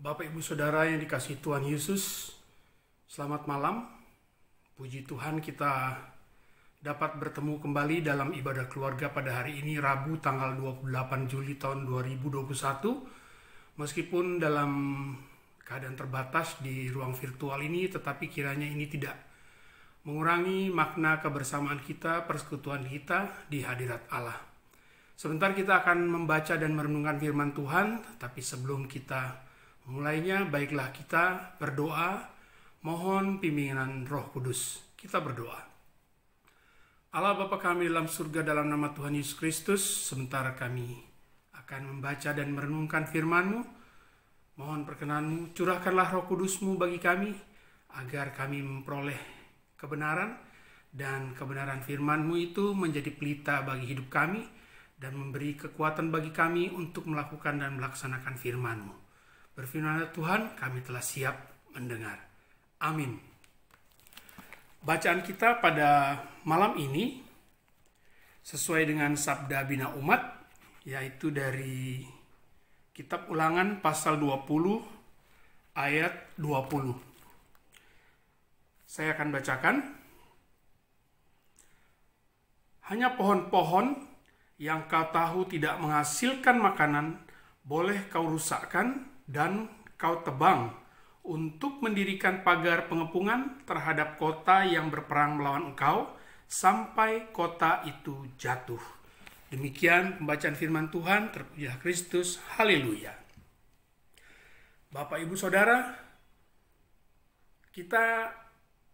Bapak Ibu Saudara yang dikasihi Tuhan Yesus, selamat malam. Puji Tuhan kita dapat bertemu kembali dalam ibadah keluarga pada hari ini Rabu tanggal 28 Juli tahun 2021. Meskipun dalam keadaan terbatas di ruang virtual ini, tetapi kiranya ini tidak mengurangi makna kebersamaan kita, persekutuan kita di hadirat Allah. Sebentar kita akan membaca dan merenungkan firman Tuhan, tapi sebelum kita mulainya, baiklah kita berdoa, mohon bimbingan Roh Kudus. Kita berdoa. Allah Bapa kami dalam surga, dalam nama Tuhan Yesus Kristus, sementara kami akan membaca dan merenungkan firman-Mu. Mohon perkenan-Mu, curahkanlah Roh Kudus-Mu bagi kami, agar kami memperoleh kebenaran, dan kebenaran firman-Mu itu menjadi pelita bagi hidup kami, dan memberi kekuatan bagi kami untuk melakukan dan melaksanakan firman-Mu. Berfirmanlah Tuhan, kami telah siap mendengar. Amin. Bacaan kita pada malam ini sesuai dengan Sabda Bina Umat, yaitu dari Kitab Ulangan pasal 20 ayat 20. Saya akan bacakan. Hanya pohon-pohon yang kau tahu tidak menghasilkan makanan, boleh kau rusakkan dan kau tebang untuk mendirikan pagar pengepungan terhadap kota yang berperang melawan engkau sampai kota itu jatuh. Demikian pembacaan firman Tuhan. Terpujilah Kristus. Haleluya. Bapak Ibu Saudara, kita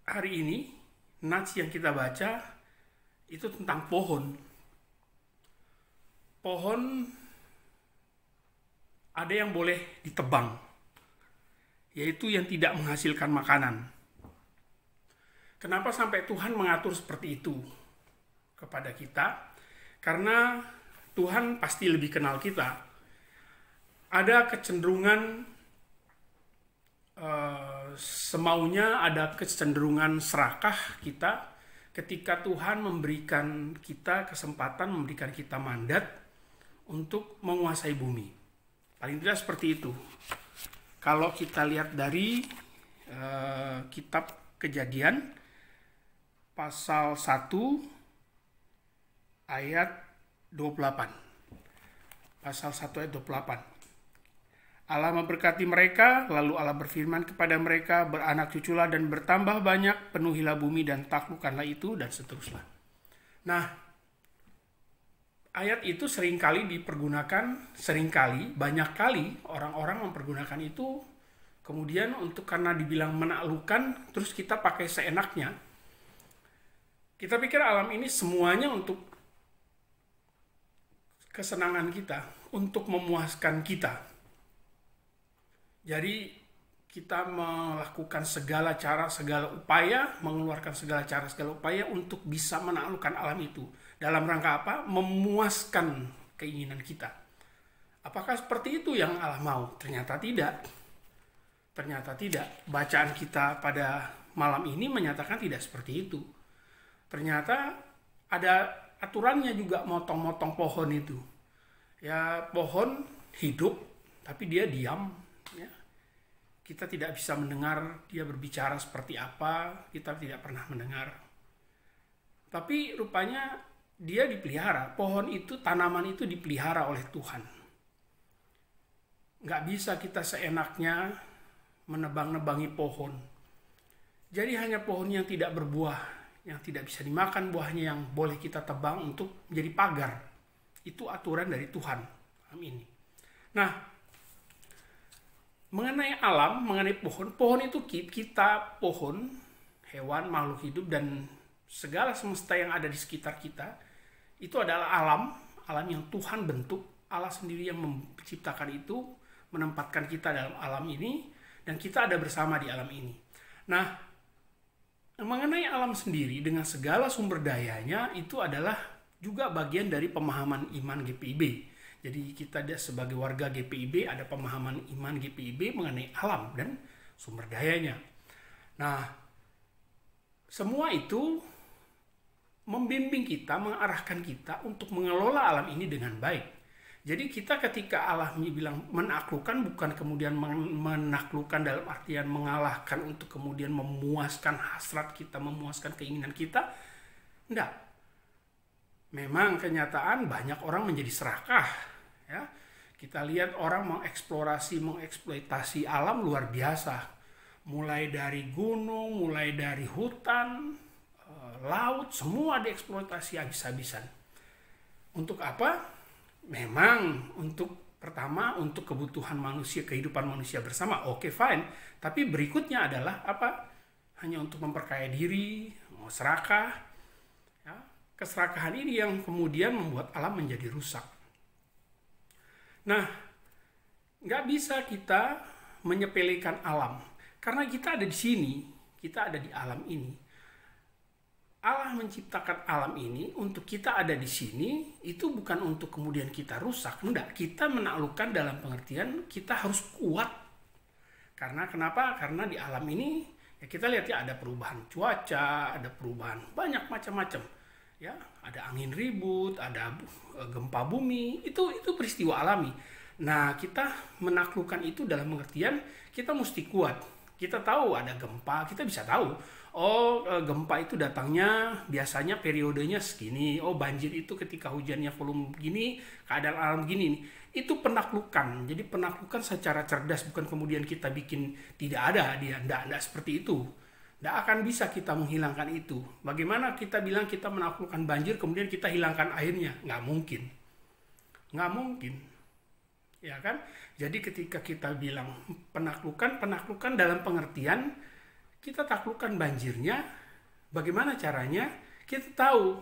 hari ini nats yang kita baca itu tentang pohon. Pohon ada yang boleh ditebang, yaitu yang tidak menghasilkan makanan. Kenapa sampai Tuhan mengatur seperti itu kepada kita? Karena Tuhan pasti lebih kenal kita. Ada kecenderungan semaunya, ada kecenderungan serakah kita ketika Tuhan memberikan kita kesempatan, memberikan kita mandat untuk menguasai bumi. Paling tidak seperti itu. Kalau kita lihat dari kitab Kejadian pasal 1 ayat 28. Pasal 1 ayat 28. Allah memberkati mereka, lalu Allah berfirman kepada mereka, beranak cuculah dan bertambah banyak, penuhilah bumi dan taklukkanlah itu, dan seterusnya. Nah, ayat itu seringkali dipergunakan, banyak kali orang-orang mempergunakan itu kemudian untuk karena dibilang menaklukkan, terus kita pakai seenaknya. Kita pikir alam ini semuanya untuk kesenangan kita, untuk memuaskan kita. Jadi kita melakukan segala cara, segala upaya, mengeluarkan segala cara, segala upaya untuk bisa menaklukkan alam itu. Dalam rangka apa? Memuaskan keinginan kita. Apakah seperti itu yang Allah mau? Ternyata tidak. Ternyata tidak. Bacaan kita pada malam ini menyatakan tidak seperti itu. Ternyata ada aturannya juga motong-motong pohon itu. Ya, pohon hidup, tapi dia diam. Ya. Kita tidak bisa mendengar dia berbicara seperti apa. Kita tidak pernah mendengar. Tapi rupanya dia dipelihara, pohon itu, tanaman itu dipelihara oleh Tuhan. Nggak bisa kita seenaknya menebang-nebangi pohon. Jadi hanya pohon yang tidak berbuah, yang tidak bisa dimakan buahnya yang boleh kita tebang untuk menjadi pagar. Itu aturan dari Tuhan. Amin. Nah, mengenai alam, mengenai pohon, pohon itu kita, pohon, hewan, makhluk hidup, dan segala semesta yang ada di sekitar kita, itu adalah alam yang Tuhan bentuk. Allah sendiri yang menciptakan itu, menempatkan kita dalam alam ini, dan kita ada bersama di alam ini. Nah, mengenai alam sendiri dengan segala sumber dayanya, itu adalah juga bagian dari pemahaman iman GPIB. Jadi kita sebagai warga GPIB ada pemahaman iman GPIB mengenai alam dan sumber dayanya. Nah, semua itu membimbing kita, mengarahkan kita untuk mengelola alam ini dengan baik. Jadi kita ketika Allah bilang menaklukkan, bukan kemudian menaklukkan dalam artian mengalahkan untuk kemudian memuaskan hasrat kita, memuaskan keinginan kita. Enggak. Memang kenyataan banyak orang menjadi serakah. Ya. Kita lihat orang mengeksplorasi, mengeksploitasi alam luar biasa. Mulai dari gunung, mulai dari hutan, laut, semua dieksploitasi habis-habisan. Untuk apa? Memang pertama untuk kebutuhan manusia, kehidupan manusia bersama, oke, fine. Tapi berikutnya adalah apa? Hanya untuk memperkaya diri, mau serakah. Ya, keserakahan ini yang kemudian membuat alam menjadi rusak. Nah, nggak bisa kita menyepelekan alam. Karena kita ada di sini, kita ada di alam ini. Allah menciptakan alam ini untuk kita ada di sini, itu bukan untuk kemudian kita rusak. Enggak, kita menaklukkan dalam pengertian kita harus kuat. Karena kenapa? Karena di alam ini ya kita lihat ya ada perubahan cuaca, ada perubahan banyak macam-macam. Ya, ada angin ribut, ada gempa bumi, itu peristiwa alami. Nah, kita menaklukkan itu dalam pengertian kita mesti kuat. Kita tahu ada gempa, kita bisa tahu. Oh, gempa itu datangnya biasanya periodenya segini. Oh, banjir itu ketika hujannya volume begini, keadaan alam begini. Itu penaklukan. Jadi penaklukan secara cerdas, bukan kemudian kita bikin tidak ada dia. Tidak seperti itu. Tidak akan bisa kita menghilangkan itu. Bagaimana kita bilang kita menaklukkan banjir, kemudian kita hilangkan airnya? Nggak mungkin. Nggak mungkin. Ya kan? Jadi ketika kita bilang penaklukan dalam pengertian kita taklukkan banjirnya, bagaimana caranya? Kita tahu,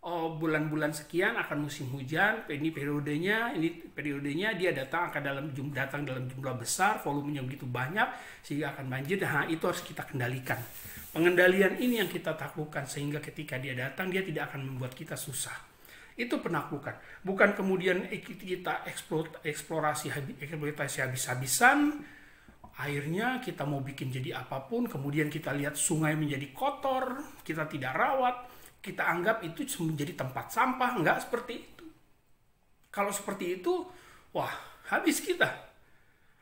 oh bulan-bulan sekian akan musim hujan, ini periodenya dia datang dalam jumlah besar, volumenya begitu banyak, sehingga akan banjir. Nah, itu harus kita kendalikan. Pengendalian ini yang kita taklukkan, sehingga ketika dia datang, dia tidak akan membuat kita susah. Itu penaklukan. Bukan kemudian kita eksploitasi habis-habisan, airnya kita mau bikin jadi apapun, kemudian kita lihat sungai menjadi kotor, kita tidak rawat, kita anggap itu menjadi tempat sampah. Enggak seperti itu. Kalau seperti itu, wah, habis kita.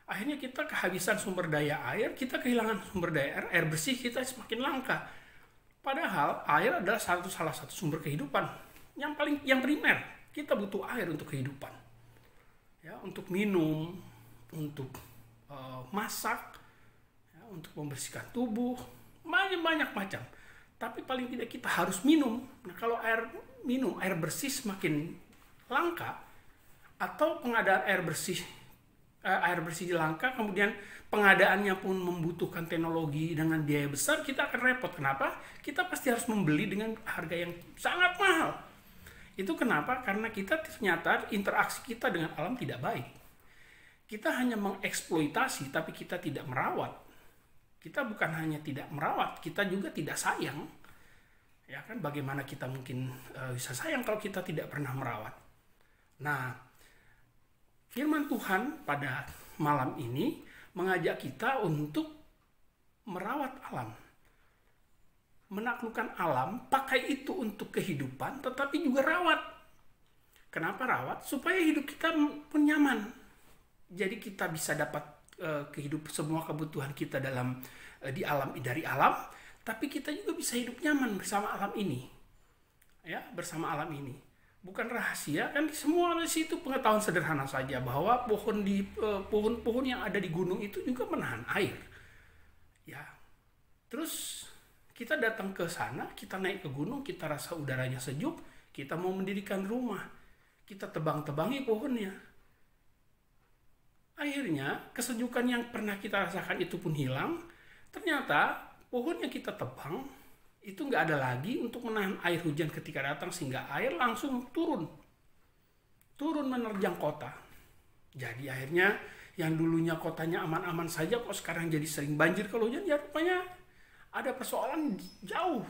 Akhirnya kita kehabisan sumber daya air, kita kehilangan sumber daya air bersih kita semakin langka. Padahal air adalah salah satu sumber kehidupan yang primer. Kita butuh air untuk kehidupan. Ya, untuk minum, untuk masak, ya, untuk membersihkan tubuh, banyak macam. Tapi paling tidak kita harus minum. Nah, kalau air bersih semakin langka, atau pengadaan air bersih langka, kemudian pengadaannya pun membutuhkan teknologi dengan biaya besar, kita akan repot. Kenapa? Kita pasti harus membeli dengan harga yang sangat mahal. Itu kenapa? Karena kita ternyata interaksi kita dengan alam tidak baik. Kita hanya mengeksploitasi, tapi kita tidak merawat. Kita bukan hanya tidak merawat, kita juga tidak sayang. Ya kan, bagaimana kita mungkin bisa sayang kalau kita tidak pernah merawat? Nah, firman Tuhan pada malam ini mengajak kita untuk merawat alam. Menaklukkan alam, pakai itu untuk kehidupan, tetapi juga rawat. Kenapa rawat? Supaya hidup kita pun nyaman. Jadi kita bisa dapat semua kebutuhan kita dari alam, tapi kita juga bisa hidup nyaman bersama alam ini. Ya, bersama alam ini. Bukan rahasia, kan semua di situ pengetahuan sederhana saja bahwa pohon-pohon yang ada di gunung itu juga menahan air. Ya. Terus kita datang ke sana, kita naik ke gunung, kita rasa udaranya sejuk, kita mau mendirikan rumah. Kita tebang-tebangi pohonnya. Akhirnya kesejukan yang pernah kita rasakan itu pun hilang. Ternyata pohon yang kita tebang itu nggak ada lagi untuk menahan air hujan ketika datang, sehingga air langsung turun menerjang kota. Jadi akhirnya yang dulunya kotanya aman-aman saja kok sekarang jadi sering banjir kalau hujan. Ya rupanya ada persoalan jauh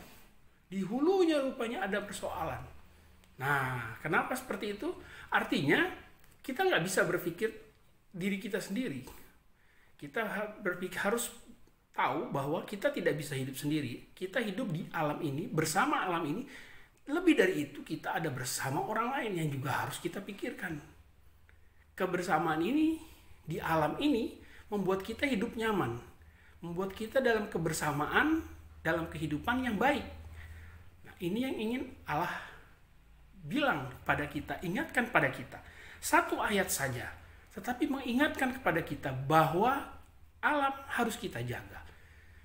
di hulunya, rupanya ada persoalan. Nah, kenapa seperti itu? Artinya kita nggak bisa berpikir diri kita sendiri. Kita harus tahu bahwa kita tidak bisa hidup sendiri. Kita hidup di alam ini, bersama alam ini. Lebih dari itu, kita ada bersama orang lain yang juga harus kita pikirkan. kebersamaan ini di alam ini membuat kita hidup nyaman, membuat kita dalam kebersamaan, dalam kehidupan yang baik. Nah, ini yang ingin Allah bilang pada kita, ingatkan pada kita. Satu ayat saja, tetapi mengingatkan kepada kita bahwa alam harus kita jaga.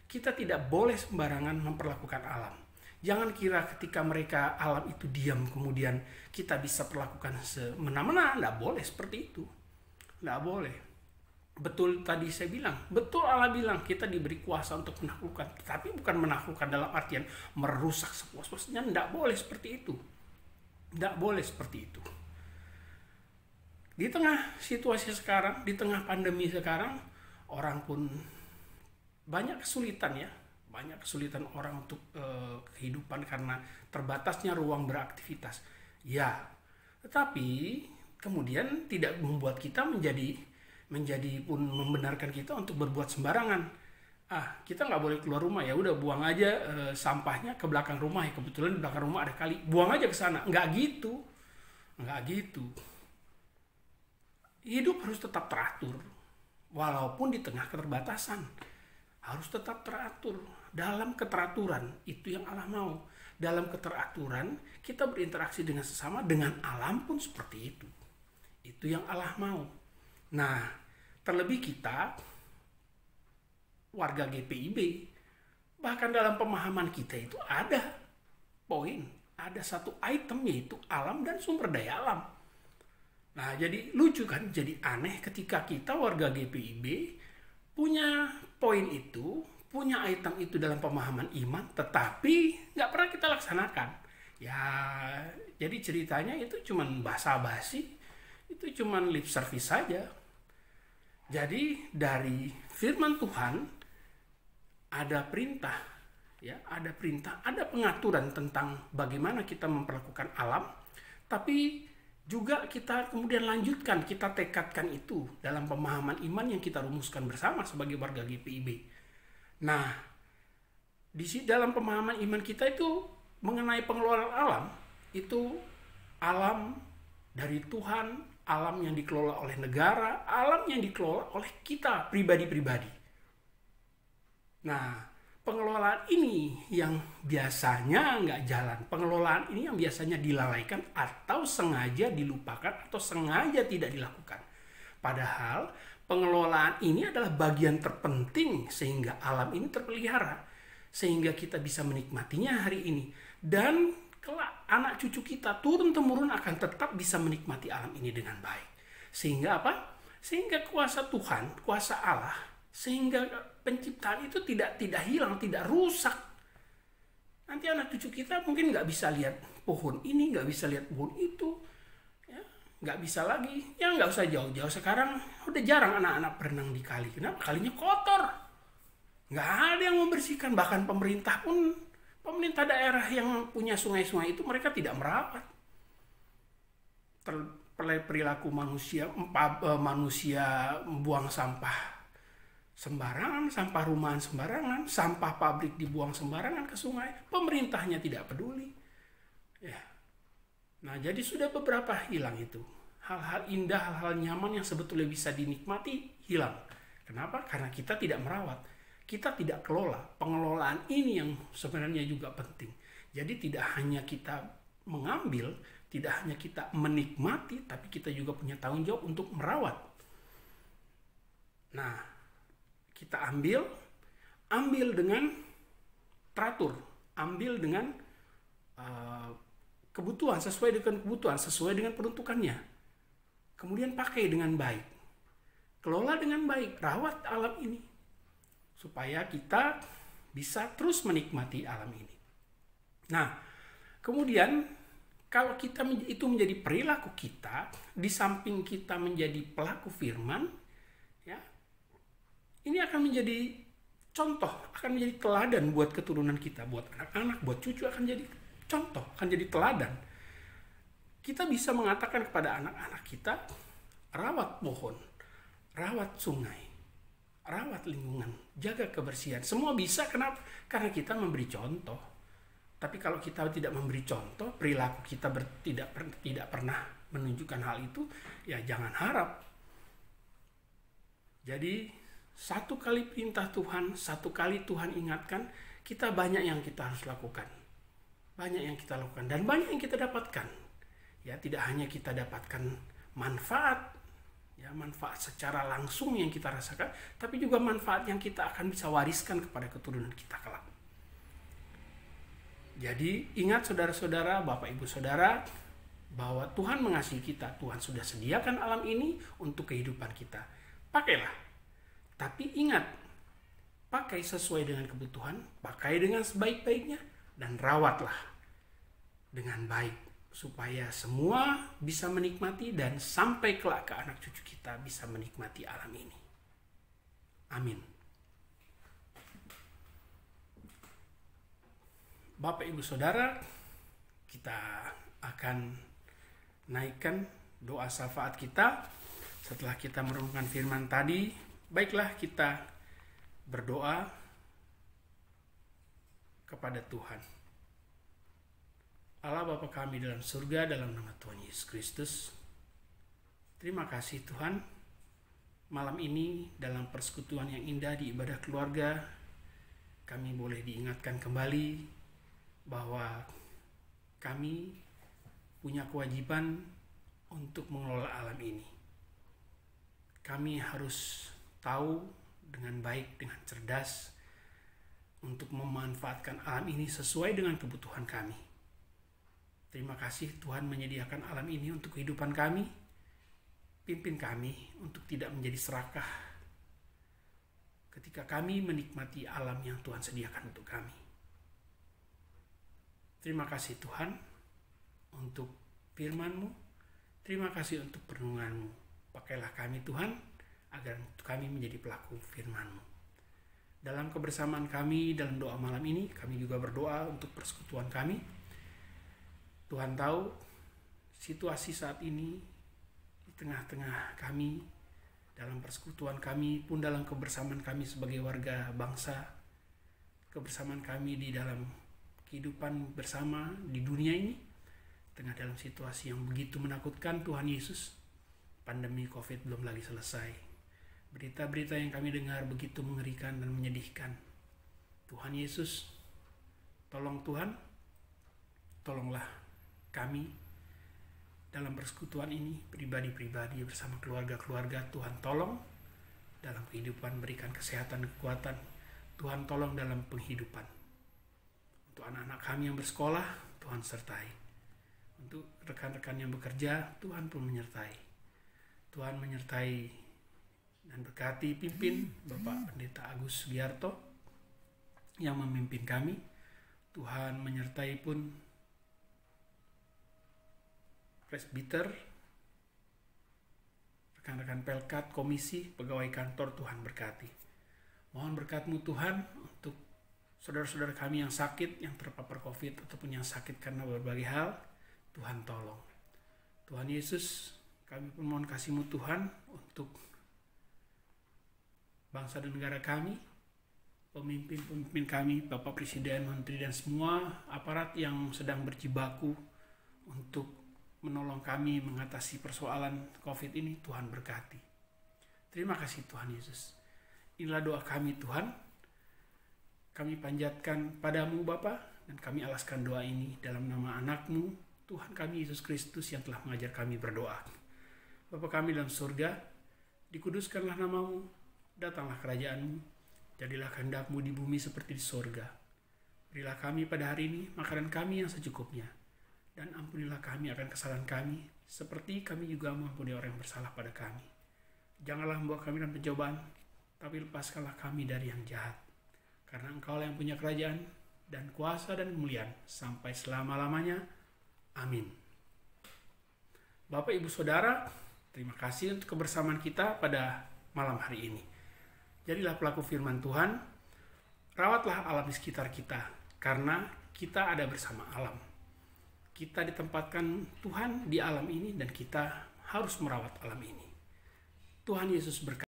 Kita tidak boleh sembarangan memperlakukan alam. Jangan kira ketika mereka alam itu diam kemudian kita bisa perlakukan semena-mena. Tidak boleh seperti itu. Tidak boleh. Betul tadi saya bilang, betul Allah bilang kita diberi kuasa untuk menaklukkan. Tetapi bukan menaklukkan dalam artian merusak sepuas-puasnya. Tidak boleh seperti itu. Tidak boleh seperti itu. Di tengah situasi sekarang, di tengah pandemi sekarang, orang pun banyak kesulitan ya. Banyak kesulitan orang untuk kehidupan karena terbatasnya ruang beraktivitas. Ya, tetapi kemudian tidak membuat kita menjadi pun membenarkan kita untuk berbuat sembarangan. Kita nggak boleh keluar rumah, ya udah buang aja sampahnya ke belakang rumah, ya kebetulan di belakang rumah ada kali, buang aja ke sana. Nggak gitu. Hidup harus tetap teratur, walaupun di tengah keterbatasan. Harus tetap teratur. Dalam keteraturan, itu yang Allah mau. Dalam keteraturan, kita berinteraksi dengan sesama, dengan alam pun seperti itu. Itu yang Allah mau. Nah, terlebih kita, warga GPIB, bahkan dalam pemahaman kita itu ada poin, ada satu item yaitu alam dan sumber daya alam. Nah, jadi lucu kan, jadi aneh ketika kita warga GPIB punya poin itu, punya item itu dalam pemahaman iman, tetapi nggak pernah kita laksanakan. Ya, jadi ceritanya itu cuman basa-basi, itu cuman lip service saja. Jadi dari firman Tuhan ada perintah, ya, ada perintah, ada pengaturan tentang bagaimana kita memperlakukan alam, tapi juga kita kemudian lanjutkan, kita tekadkan itu dalam pemahaman iman yang kita rumuskan bersama sebagai warga GPIB. Nah, dalam pemahaman iman kita itu mengenai pengelolaan alam, itu alam dari Tuhan, alam yang dikelola oleh negara, alam yang dikelola oleh kita pribadi-pribadi. Nah, pengelolaan ini yang biasanya nggak jalan. Pengelolaan ini yang biasanya dilalaikan atau sengaja dilupakan atau sengaja tidak dilakukan. Padahal pengelolaan ini adalah bagian terpenting sehingga alam ini terpelihara. Sehingga kita bisa menikmatinya hari ini. Dan kelak anak cucu kita turun-temurun akan tetap bisa menikmati alam ini dengan baik. Sehingga apa? Sehingga kuasa Tuhan, kuasa Allah, sehingga penciptaan itu tidak hilang, tidak rusak. Nanti anak cucu kita mungkin nggak bisa lihat pohon ini, nggak bisa lihat pohon itu, ya, nggak bisa lagi. Ya nggak usah jauh-jauh, sekarang udah jarang anak-anak berenang di kali. Kenapa? Kalinya kotor, nggak ada yang membersihkan. Bahkan pemerintah daerah yang punya sungai-sungai itu mereka tidak merawat. Perilaku manusia membuang sampah sembarangan, sampah rumahan sembarangan, sampah pabrik dibuang sembarangan ke sungai. Pemerintahnya tidak peduli. Ya. Nah, jadi sudah beberapa hilang itu. Hal-hal indah, hal-hal nyaman yang sebetulnya bisa dinikmati hilang. Kenapa? Karena kita tidak merawat. Kita tidak kelola. Pengelolaan ini yang sebenarnya juga penting. Jadi tidak hanya kita mengambil, tidak hanya kita menikmati, tapi kita juga punya tanggung jawab untuk merawat. Nah, kita ambil dengan teratur, ambil dengan kebutuhan, sesuai dengan kebutuhan, sesuai dengan peruntukannya. Kemudian pakai dengan baik, kelola dengan baik, rawat alam ini, supaya kita bisa terus menikmati alam ini. Nah, kemudian kalau kita itu menjadi perilaku kita, di samping kita menjadi pelaku firman, ya, ini akan menjadi contoh, akan menjadi teladan buat keturunan kita, buat anak-anak, buat cucu, akan jadi contoh, akan jadi teladan. Kita bisa mengatakan kepada anak-anak kita, rawat pohon, rawat sungai, rawat lingkungan, jaga kebersihan. Semua bisa, kenapa? Karena kita memberi contoh. Tapi kalau kita tidak memberi contoh, perilaku kita tidak pernah menunjukkan hal itu, ya jangan harap. Jadi satu kali perintah Tuhan, satu kali Tuhan ingatkan, kita banyak yang kita harus lakukan. Banyak yang kita lakukan dan banyak yang kita dapatkan. Ya, tidak hanya kita dapatkan manfaat, ya manfaat secara langsung yang kita rasakan, tapi juga manfaat yang kita akan bisa wariskan kepada keturunan kita kelak. Jadi ingat saudara-saudara, Bapak Ibu Saudara, bahwa Tuhan mengasihi kita. Tuhan sudah sediakan alam ini untuk kehidupan kita. Pakailah. Tapi ingat, pakai sesuai dengan kebutuhan, pakai dengan sebaik-baiknya, dan rawatlah dengan baik. Supaya semua bisa menikmati dan sampai kelak ke anak cucu kita bisa menikmati alam ini. Amin. Bapak Ibu Saudara, kita akan naikkan doa syafaat kita setelah kita merenungkan firman tadi. Baiklah kita berdoa kepada Tuhan. Allah Bapa kami dalam surga, dalam nama Tuhan Yesus Kristus, terima kasih Tuhan, malam ini dalam persekutuan yang indah di ibadah keluarga, kami boleh diingatkan kembali bahwa kami punya kewajiban untuk mengelola alam ini. Kami harus tahu dengan baik, dengan cerdas, untuk memanfaatkan alam ini sesuai dengan kebutuhan kami. Terima kasih Tuhan menyediakan alam ini untuk kehidupan kami. Pimpin kami untuk tidak menjadi serakah ketika kami menikmati alam yang Tuhan sediakan untuk kami. Terima kasih Tuhan untuk firman-Mu. Terima kasih untuk perenungan-Mu. Pakailah kami Tuhan agar kami menjadi pelaku firman-Mu. Dalam kebersamaan kami dalam doa malam ini, kami juga berdoa untuk persekutuan kami. Tuhan tahu situasi saat ini di tengah-tengah kami, dalam persekutuan kami pun dalam kebersamaan kami sebagai warga bangsa, kebersamaan kami di dalam kehidupan bersama di dunia ini, tengah dalam situasi yang begitu menakutkan Tuhan Yesus. Pandemi COVID belum lagi selesai. Berita-berita yang kami dengar begitu mengerikan dan menyedihkan. Tuhan Yesus, tolong Tuhan, tolonglah kami dalam persekutuan ini, pribadi-pribadi bersama keluarga-keluarga. Tuhan tolong dalam kehidupan, berikan kesehatan, kekuatan. Tuhan tolong dalam penghidupan. Untuk anak-anak kami yang bersekolah, Tuhan sertai. Untuk rekan-rekan yang bekerja, Tuhan pun menyertai. Tuhan menyertai dan berkati pimpin Bapak Pendeta Agus Giarto yang memimpin kami. Tuhan menyertai pun presbiter, rekan-rekan pelkat, komisi, pegawai kantor. Tuhan berkati. Mohon berkat-Mu Tuhan untuk saudara-saudara kami yang sakit, yang terpapar COVID ataupun yang sakit karena berbagai hal. Tuhan tolong. Tuhan Yesus, kami pun mohon kasih-Mu Tuhan untuk bangsa dan negara kami, pemimpin-pemimpin kami, Bapak Presiden, Menteri, dan semua aparat yang sedang berjibaku untuk menolong kami mengatasi persoalan COVID ini. Tuhan berkati. Terima kasih Tuhan Yesus. Inilah doa kami Tuhan. Kami panjatkan padamu Bapa, dan kami alaskan doa ini dalam nama anak-Mu, Tuhan kami Yesus Kristus yang telah mengajar kami berdoa. Bapa kami dalam surga, dikuduskanlah nama-Mu, datanglah kerajaan-Mu, jadilah kehendak-Mu di bumi seperti di surga. Berilah kami pada hari ini makanan kami yang secukupnya, dan ampunilah kami akan kesalahan kami, seperti kami juga mengampuni orang yang bersalah pada kami. Janganlah membawa kami dalam pencobaan, tapi lepaskanlah kami dari yang jahat. Karena Engkau yang punya kerajaan, dan kuasa dan kemuliaan, sampai selama-lamanya. Amin. Bapak Ibu Saudara, terima kasih untuk kebersamaan kita pada malam hari ini. Jadilah pelaku firman Tuhan, rawatlah alam di sekitar kita, karena kita ada bersama alam. Kita ditempatkan Tuhan di alam ini dan kita harus merawat alam ini. Tuhan Yesus berkata,